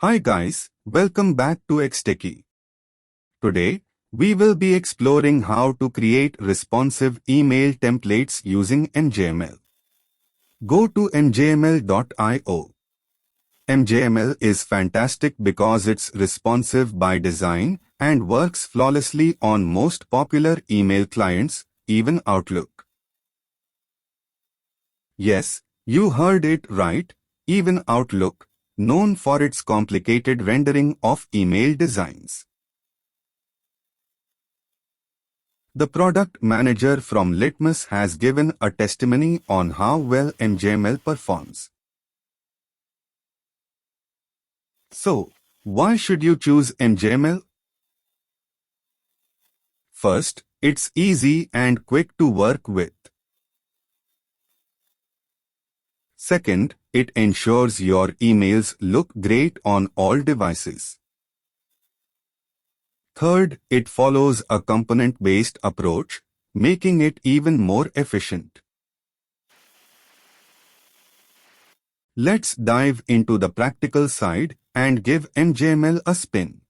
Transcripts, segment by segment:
Hi guys, welcome back to XTechie. Today, we will be exploring how to create responsive email templates using Mjml. Go to mjml.io. Mjml is fantastic because it's responsive by design and works flawlessly on most popular email clients, even Outlook. Yes, you heard it right, even Outlook, known for its complicated rendering of email designs. The product manager from Litmus has given a testimony on how well Mjml performs. So, why should you choose Mjml? First, it's easy and quick to work with. Second, it ensures your emails look great on all devices. Third, it follows a component-based approach, making it even more efficient. Let's dive into the practical side and give Mjml a spin.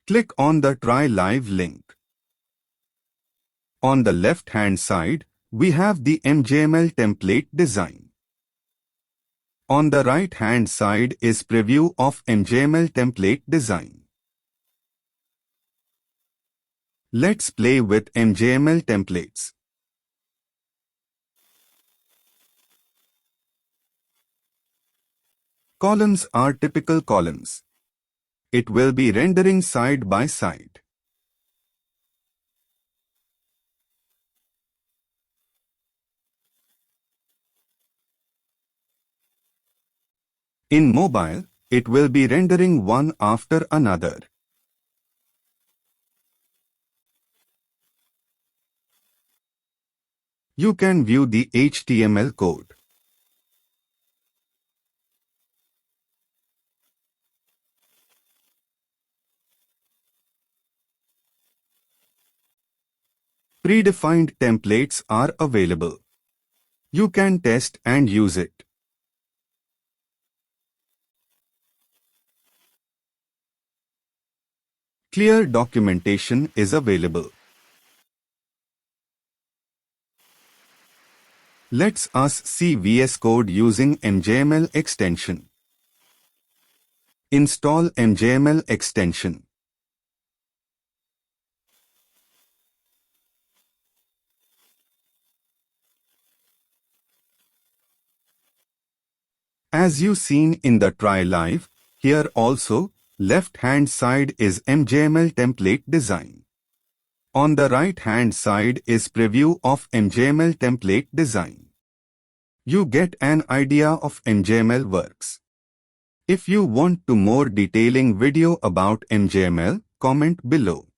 Click on the Try Live link. On the left-hand side, we have the Mjml template design. On the right-hand side is preview of Mjml template design. Let's play with Mjml templates. Columns are typical columns. It will be rendering side by side. In mobile, it will be rendering one after another. You can view the HTML code. Predefined templates are available. You can test and use it. Clear documentation is available. Let's us see VS Code using Mjml extension. Install Mjml extension. As you seen in the Try Live, here also, left-hand side is Mjml template design. On the right-hand side is preview of Mjml template design. You get an idea of Mjml works. If you want to more detailing video about Mjml, comment below.